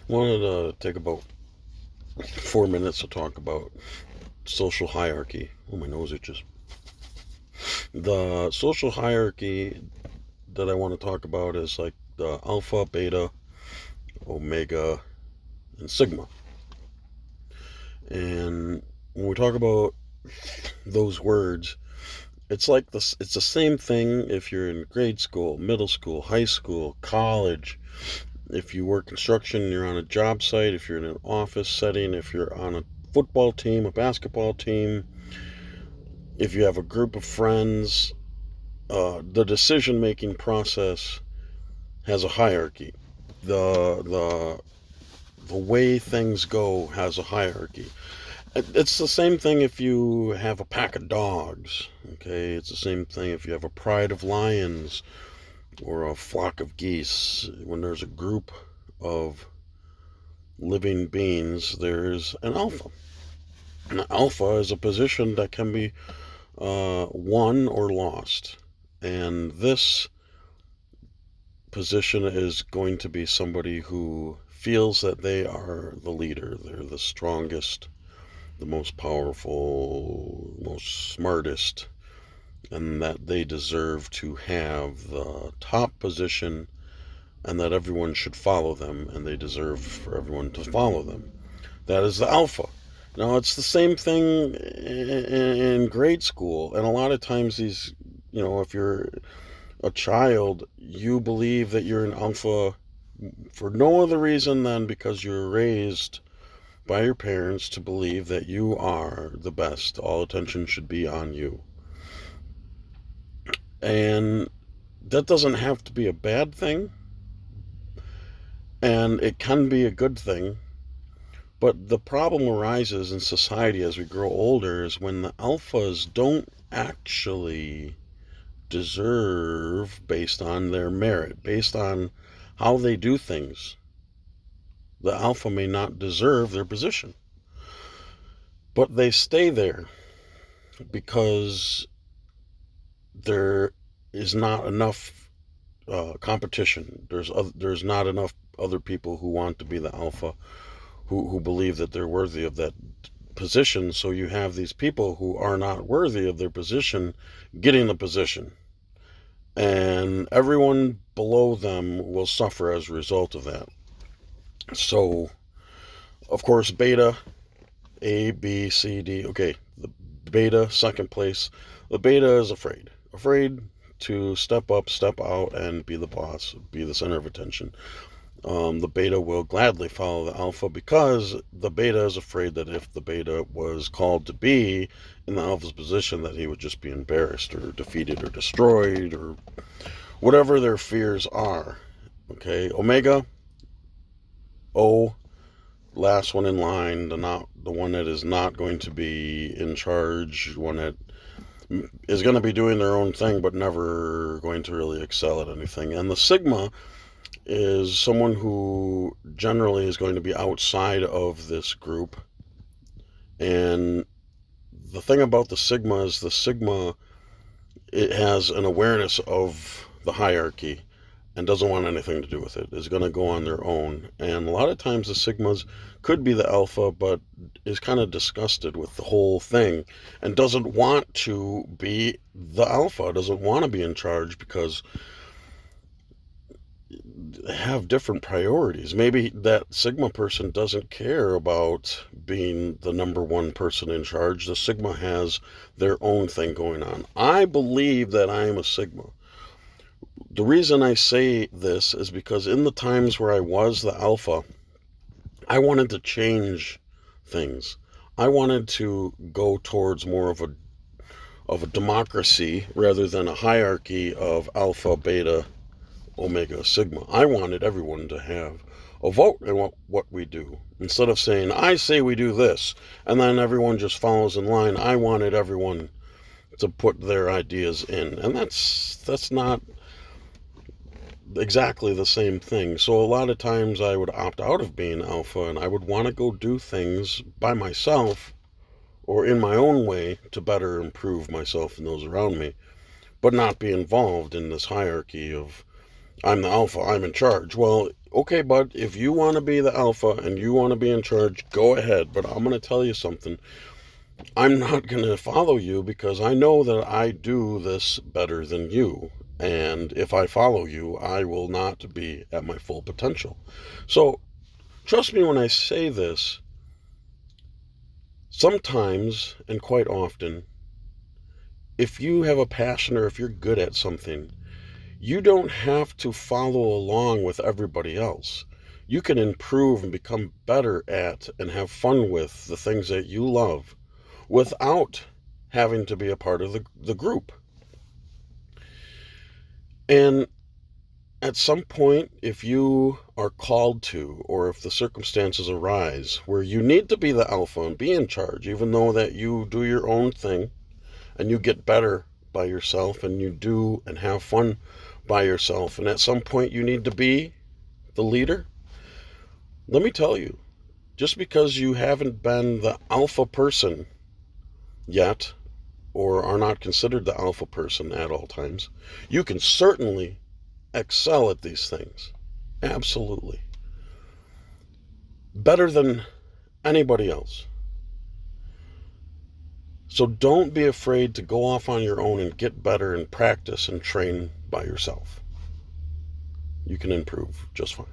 Wanted to take about 4 minutes to talk about social hierarchy. Oh, my nose itches. The social hierarchy that I want to talk about is like the alpha, beta, omega, and sigma. And when we talk about those words, it's like this. It's the same thing if you're in grade school, middle school, high school, college. If you work construction, you're on a job site. If you're in an office setting, if you're on a football team, a basketball team, if you have a group of friends, the decision making process has a hierarchy. The the the way things go has a hierarchy. It's the same thing if you have a pack of dogs. Okay, it's the same thing if you have a pride of lions or a flock of geese. When there's a group of living beings, there's an alpha. An alpha is a position that can be won or lost. And this position is going to be somebody who feels that they are the leader, they're the strongest, the most powerful, most smartest, and that they deserve to have the top position and that everyone should follow them and they deserve for everyone to follow them. That is the alpha. Now, it's the same thing in grade school, and a lot of times if you're a child, you believe that you're an alpha for no other reason than because you're raised by your parents to believe that you are the best. All attention should be on you. And that doesn't have to be a bad thing, and it can be a good thing. But the problem arises in society as we grow older is when the alphas don't actually deserve based on their merit, based on how they do things. The alpha may not deserve their position, but they stay there because there is not enough competition. There's not enough other people who want to be the alpha, who believe that they're worthy of that position. So you have these people who are not worthy of their position getting the position, and everyone below them will suffer as a result of that. So, of course, beta, A, B, C, D. Okay, the beta, second place. The beta is afraid to step up, step out, and be the boss, be the center of attention. The beta will gladly follow the alpha because the beta is afraid that if the beta was called to be in the alpha's position, that he would just be embarrassed or defeated or destroyed or whatever their fears are. Okay, omega, O, last one in line, the one that is not going to be in charge, one that is going to be doing their own thing but never going to really excel at anything. And the sigma is someone who generally is going to be outside of this group. And the thing about the sigma, it has an awareness of the hierarchy and doesn't want anything to do with it, is going to go on their own. And a lot of times the sigmas could be the alpha, but is kind of disgusted with the whole thing and doesn't want to be the alpha, doesn't want to be in charge because have different priorities. Maybe that Sigma person doesn't care about being the number one person in charge. The Sigma has their own thing going on. I believe that I am a Sigma. The reason I say this is because in the times where I was the Alpha, I wanted to change things. I wanted to go towards more of a democracy rather than a hierarchy of alpha, beta, omega, sigma. I wanted everyone to have a vote in what we do. Instead of saying, I say we do this, and then everyone just follows in line, I wanted everyone to put their ideas in. And that's not exactly the same thing. So a lot of times I would opt out of being alpha and I would want to go do things by myself or in my own way to better improve myself and those around me, but not be involved in this hierarchy of I'm the alpha, I'm in charge. Well, okay, bud, if you want to be the alpha and you want to be in charge, go ahead. But I'm going to tell you something. I'm not going to follow you because I know that I do this better than you. And if I follow you, I will not be at my full potential. So trust me when I say this, sometimes and quite often, if you have a passion or if you're good at something, you don't have to follow along with everybody else. You can improve and become better at and have fun with the things that you love without having to be a part of the group. And at some point, if you are called to, or if the circumstances arise where you need to be the alpha and be in charge, even though that you do your own thing and you get better by yourself and you do and have fun by yourself, and at some point you need to be the leader, let me tell you, just because you haven't been the alpha person yet, or are not considered the alpha person at all times, you can certainly excel at these things. Absolutely. Better than anybody else. So don't be afraid to go off on your own and get better and practice and train by yourself. You can improve just fine.